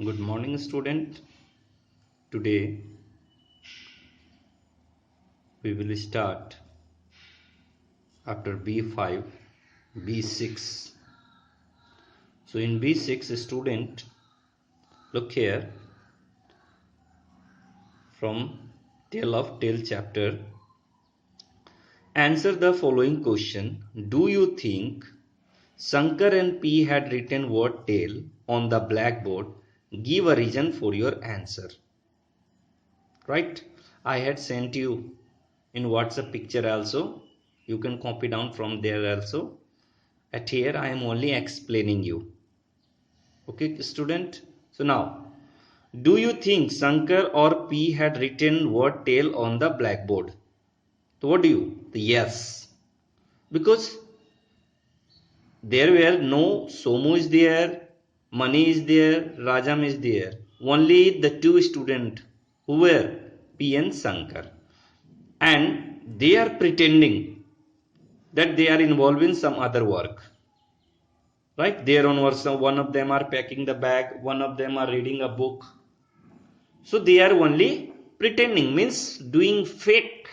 Good morning, student. Today we will start after B5, B6. So in B6, student, look here from Tale of Tale chapter. Answer the following question. Do you think Shankar and P had written word tale on the blackboard? Give a reason for your answer. Right? I had sent you in WhatsApp picture also. You can copy down from there also. At here I am only explaining you. Okay, student. So now, do you think Shankar or P had written word tale on the blackboard? So what do you? Yes. Because there were no Somu is there, Mani is there, Rajam is there. Only the two students who were P and Shankar. And they are pretending that they are involved in some other work. Right? There onwards, one of them are packing the bag, one of them are reading a book. So they are only pretending, means doing fake.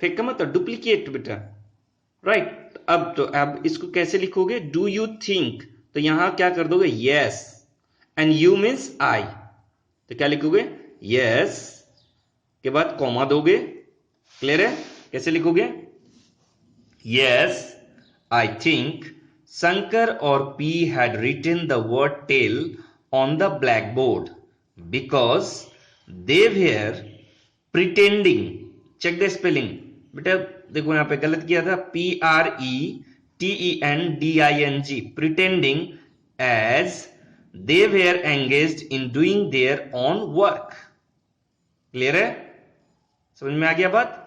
Fake का मतलब duplicate बेटा. Right. अब इसको कैसे लिखोगे? Do you think, तो यहां क्या कर दोगे? Yes. And you means I, तो क्या लिखोगे? यस के बाद कॉमा दोगे. क्लियर है? कैसे लिखोगे? Yes, I think Shankar or P had written the word tale on the blackboard because they were pretending. Check the spelling. बेटा देखो यहाँ पे गलत किया था. Pretending, pretending, as they were engaged in doing their own work. Clear है? समझ में आ गया बात?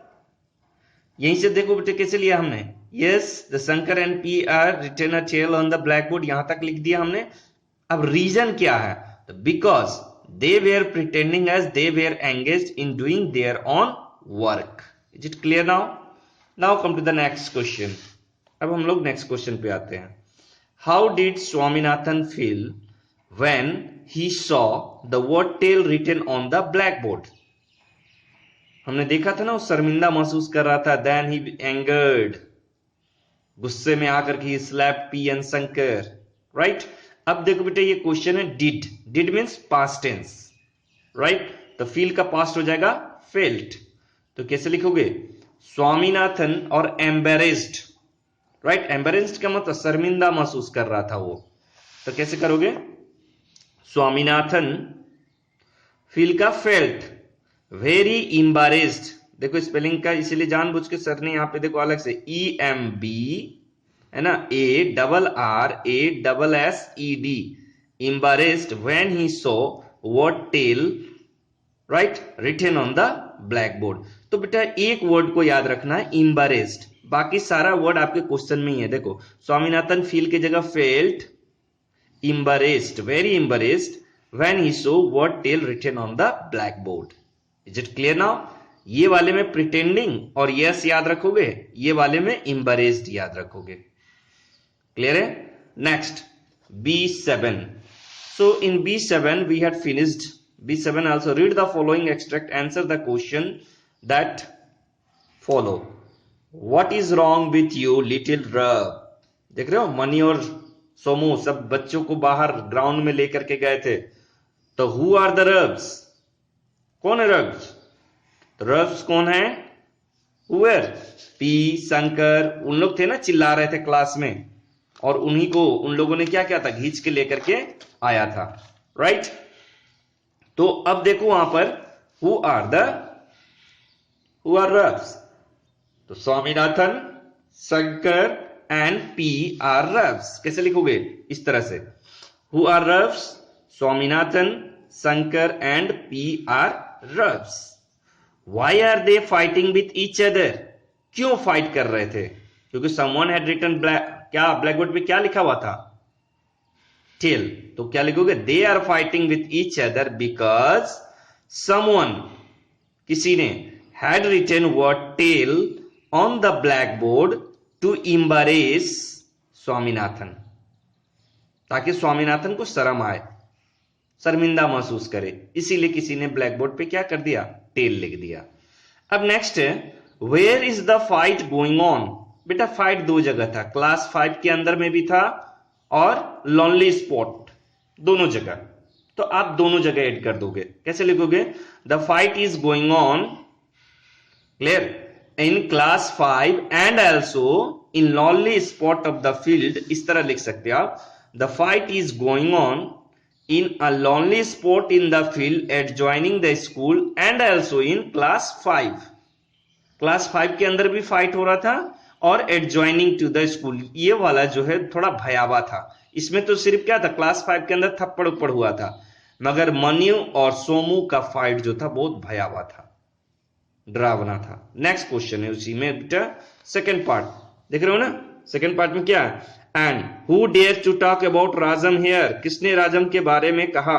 यहीं से देखो बेटे कैसे लिया हमने. Yes, the Shankar and P are written a tale on the blackboard. यहां तक लिख दिया हमने. अब रीजन क्या है? Because they were pretending as they were engaged in doing their own work. Is it clear now? Now come to the next question. अब हम लोग next question पे आते हैं. How did Swaminathan feel when he saw the word tale written on the blackboard? हमने देखा था ना, वो शर्मिंदा महसूस कर रहा था. Then he angered, गुस्से में आकर के slap P N Shankar. Right. अब देखो बेटा ये क्वेश्चन है did. Did means past tense. Right. तो फील का पास्ट हो जाएगा फेल्ट. तो कैसे लिखोगे? स्वामीनाथन और एम्बेरेस्ड. राइट. एम्बेरेस्ड का मतलब शर्मिंदा महसूस कर रहा था वो. तो कैसे करोगे? स्वामीनाथन फील का फेल्ट. Very embarrassed. देखो स्पेलिंग का इसीलिए जानबूझ के सर ने यहां पे देखो अलग से EMB है ना, ARRASSED, embarrassed when he saw word tale, right, written on the blackboard. तो बेटा एक वर्ड को याद रखना है, embarrassed. बाकी सारा वर्ड आपके क्वेश्चन में ही है. देखो स्वामीनाथन फील की जगह felt, embarrassed, very embarrassed when he saw word tale written on the blackboard. Is it clear now? ये वाले में प्रिटेंडिंग और यस याद रखोगे, ये वाले में एम्बैरेस्ड याद रखोगे. क्लियर है? Next B7. So in B7 we had finished B7 also. Read the following extract, answer the question that follow. What is wrong with you little rub? देख रहे हो मनी और सोमू सब बच्चों को बाहर ग्राउंड में लेकर के गए थे. तो हु आर द रब्स? कौन है रब्स? रब्स कौन है? हुएर पी, शंकर, उन लोग थे ना चिल्ला रहे थे क्लास में, और उन्हीं को उन लोगों ने क्या किया था? घींच के लेकर के आया था. राइट. तो अब देखो वहां पर हु आर रब्स? तो Swaminathan, Shankar and P R rubs. कैसे लिखोगे? इस तरह से. Who are rubs? Swaminathan, Shankar and P R rubs. Why are they fighting with each other? क्यों फाइट कर रहे थे? क्योंकि someone had written क्या ब्लैकबोर्ड पे क्या लिखा हुआ था? टेल. तो क्या लिखोगे? They are fighting with each other because someone, किसी ने, had written word tale on the blackboard to embarrass Swaminathan. ताकि स्वामीनाथन को शर्म आए, शर्मिंदा महसूस करे, इसीलिए किसी ने ब्लैक बोर्ड पे क्या कर दिया, टेल लिख दिया। अब नेक्स्ट है, where is the fight going on. बेटा फाइट दो जगह था, क्लास 5 के अंदर में भी था और लॉनली स्पॉट, दोनों जगह। तो आप दोनों जगह ऐड कर दोगे, कैसे लिखोगे, the fight is going on, clear, in class 5 and also in lonely spot of the field, इस तरह लिख सकते हो आप, the fight is going on in a lonely spot in the field adjoining the school and also in class 5. Class 5 के अंदर भी fight हो रहा था और adjoining to the school, ये वाला जो है थोड़ा भयावह था। इसमें तो सिर्फ क्या था, क्लास 5 के अंदर थप्पड़ उप्पड़ हुआ था, मगर मनु और सोमू का फाइट जो था बहुत भयावह था, डरावना था। नेक्स्ट क्वेश्चन है उसी में बेटा, सेकेंड पार्ट देख रहे हो ना, सेकेंड पार्ट में क्या है, and who dare to talk about Rajam here, किसने राजम के बारे में कहा,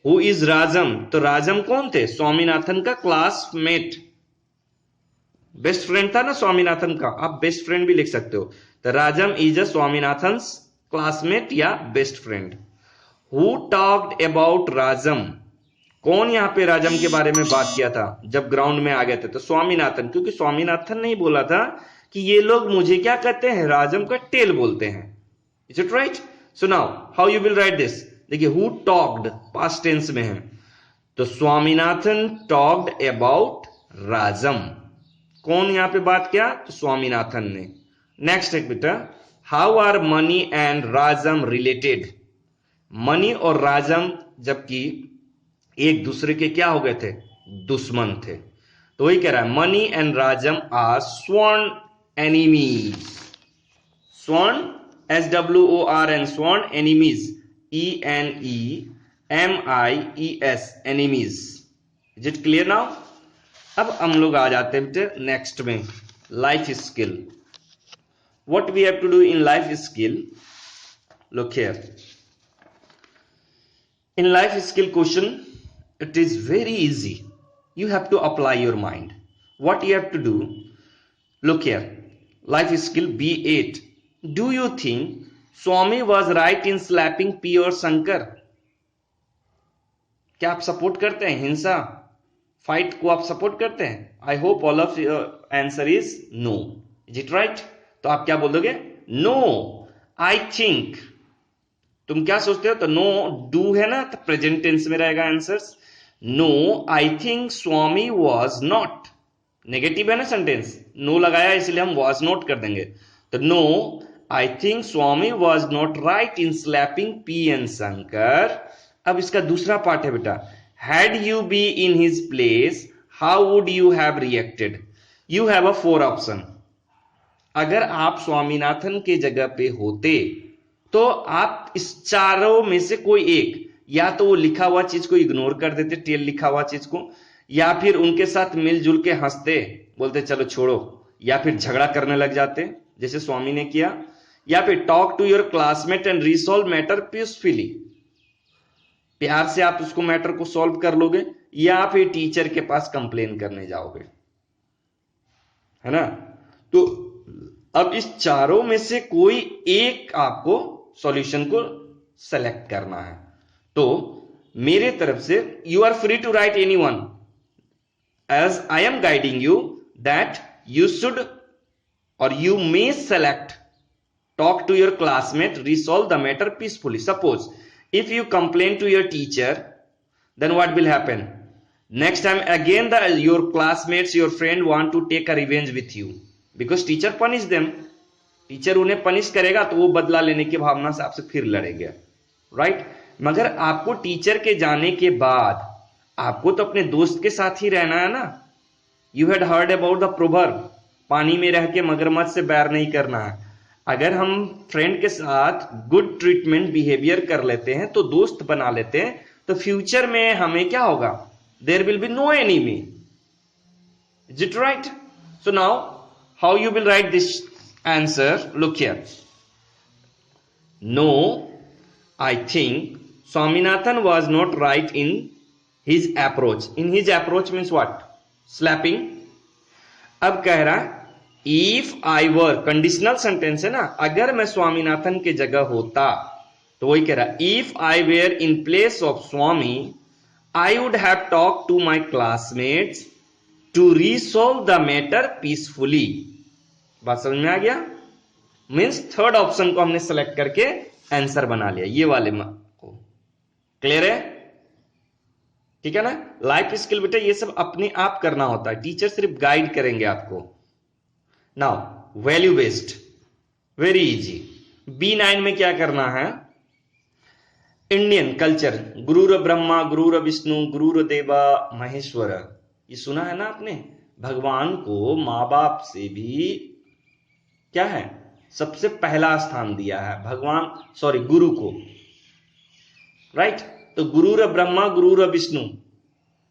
हु इज राजम, तो राजम कौन थे, स्वामीनाथन का क्लासमेट, बेस्ट फ्रेंड था ना स्वामीनाथन का, आप बेस्ट फ्रेंड भी लिख सकते हो, तो Rajam is a Swaminathan classmate या best friend. Who talked about Rajam, कौन यहां पे राजम के बारे में बात किया था जब ग्राउंड में आ गए थे, तो स्वामीनाथन, क्योंकि स्वामीनाथन ने ही बोला था कि ये लोग मुझे क्या कहते हैं, राजम का टेल बोलते हैं। Is it right? So now how you will write this, देखिए हु टॉक्ड पास्ट टेंस में है, तो स्वामीनाथन टॉक्ड अबाउट राजम, कौन यहां पे बात किया, तो स्वामीनाथन ने। नेक्स्ट है बेटा, how are Mani and Rajam related, Mani और राजम जबकि एक दूसरे के क्या हो गए थे, दुश्मन थे, तो वही कह रहा है, मनी एंड राजम आर स्वर्ण enemies, sworn, SWORN, sworn, enemies, ENEMIES, enemies. Is it clear now? अब हम लोग आ जाते हैं बेटे नेक्स्ट में, life skill. What we have to do in life skill? Look here. In life skill question, it is very easy. You have to apply your mind. What you have to do? Look here. Life skill B8. Do you think Swami was right in slapping P और शंकर? क्या आप support करते हैं हिंसा, fight को आप support करते हैं? I hope all of answer is no. Is it right? तो आप क्या बोल दोगे? No I think. तुम क्या सोचते हो? तो नो डू है ना, तो प्रेजेंट टेंस में रहेगा answers. No I think Swami was not, negative है ना सेंटेंस, नो लगाया इसलिए हम वॉज नॉट कर देंगे, तो no I think Swami was not right in slapping P N Shankar. अब इसका दूसरा पार्ट है बेटा, had you be in his place how would you have reacted. You have a 4 option. अगर आप स्वामीनाथन के जगह पे होते तो आप इस चारों में से कोई एक, या तो वो लिखा हुआ चीज को इग्नोर कर देते, टेल लिखा हुआ चीज को, या फिर उनके साथ मिलजुल के हंसते, बोलते चलो छोड़ो, या फिर झगड़ा करने लग जाते जैसे स्वामी ने किया, या फिर talk to your classmate and resolve matter peacefully, प्यार से आप उसको मैटर को सॉल्व कर लोगे, या फिर टीचर के पास कंप्लेन करने जाओगे, है ना। तो अब इस चारों में से कोई एक आपको सॉल्यूशन को सेलेक्ट करना है। तो मेरे तरफ से you are free to write anyone, as I am guiding you that you should or you may select talk to your classmate, resolve the matter peacefully. Suppose if you complain to your teacher, then what will happen? Next time again your classmates, your friend want to take a revenge with you because teacher punish them. Teacher उन्हें punish करेगा तो वो बदला लेने की भावना से आपसे फिर लड़ेंगे, राइट। मगर आपको टीचर के जाने के बाद आपको तो अपने दोस्त के साथ ही रहना है ना। You had heard about the proverb, पानी में रह के मगरमच्छ से बैर नहीं करना है। अगर हम फ्रेंड के साथ गुड ट्रीटमेंट बिहेवियर कर लेते हैं, तो दोस्त बना लेते हैं, तो फ्यूचर में हमें क्या होगा? There will be no enemy. Is it right? So now how you will write this answer? Look here, no I think Swaminathan was not right in his approach. In his approach means what? Slapping. अब कह रहा if I were, conditional sentence है ना, अगर मैं स्वामीनाथन के जगह होता तो वही कह रहा, if I were in place of Swami I would have talk to my classmates to resolve the matter peacefully. बात समझ में आ गया? मीन्स थर्ड ऑप्शन को हमने सेलेक्ट करके आंसर बना लिया, ये वाले को। क्लियर है? ठीक है ना? लाइफ स्किल बेटा ये सब अपने आप करना होता है, टीचर सिर्फ गाइड करेंगे आपको। Now value based, very easy. B9 में क्या करना है? इंडियन कल्चर, गुरुर ब्रह्मा गुरुर विष्णु गुरुर देवा महेश्वर, ये सुना है ना आपने? भगवान को मां बाप से भी क्या है, सबसे पहला स्थान दिया है भगवान, सॉरी गुरु को, राइट? तो गुरुर ब्रह्मा गुरुर विष्णु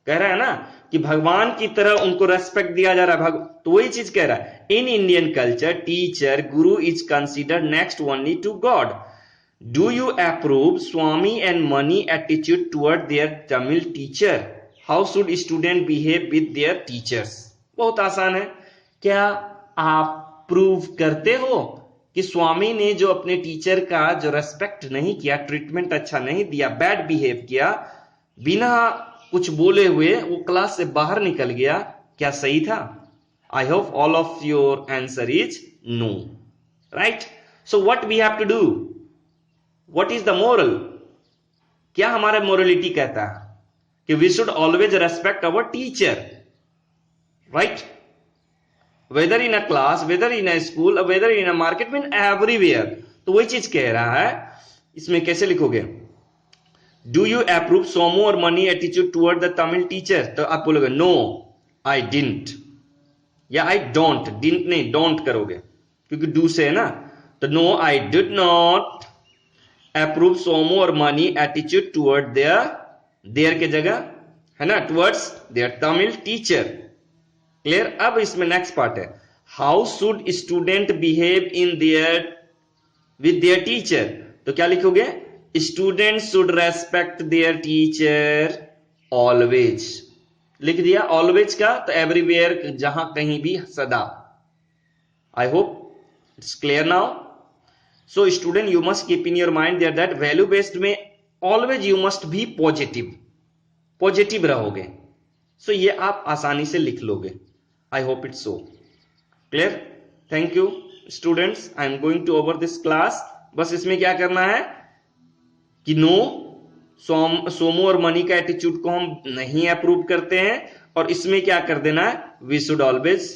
कह रहा है ना कि भगवान की तरह उनको रेस्पेक्ट दिया जा रहा है। तो वही चीज कह रहा है, in Indian culture teacher guru is considered next only to God. Do you approve Swami and Mani attitude toward their Tamil teacher? How should student behave with their teachers? बहुत आसान है। क्या आप प्रूव करते हो कि स्वामी ने जो अपने टीचर का जो रेस्पेक्ट नहीं किया, ट्रीटमेंट अच्छा नहीं दिया, बैड बिहेव किया, बिना कुछ बोले हुए वो क्लास से बाहर निकल गया, क्या सही था? I hope all of your answer is no, right? So what we have to do? What is the moral? क्या हमारा मोरलिटी कहता है कि we should always respect our teacher, right? Whether in a class, whether in a school, whether in a market, mean everywhere. तो वही चीज कह रहा है, इसमें कैसे लिखोगे? डू यू अप्रूव सोमो और Mani attitude toward the Tamil teacher? तो आप बोलोगे नो आई डिडंट, या आई डोंट। डिडंट नहीं, डोंट करोगे क्योंकि डू से है ना। तो no I did not approve Swami और मनी एटीट्यूड टुवर्ड देयर के जगह है ना, towards their Tamil teacher. Clear? अब इसमें नेक्स्ट पार्ट है, how should student behave in their with their teacher? तो क्या लिखोगे? Student should respect there teacher always. लिख दिया ऑलवेज का, तो एवरीवेयर, जहां कहीं भी, सदा। I hope it's clear now. So student you must keep in your mind that value based में always you must be positive, positive रहोगे। सो ये आप आसानी से लिख लोगे। I hope it's so clear. Thank you students, I am going to over this class. बस इसमें क्या करना है कि नो, सोमो और मनी का एटीट्यूड को हम नहीं अप्रूव करते हैं, और इसमें क्या कर देना है, वी शुड ऑलवेज,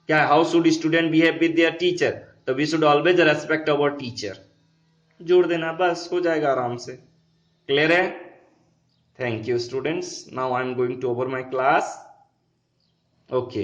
क्या, how should student behave with their teacher? तो we should always respect our teacher, जोड़ देना, बस हो जाएगा आराम से। क्लियर है? Thank you students, now I am going to over my class. Okay.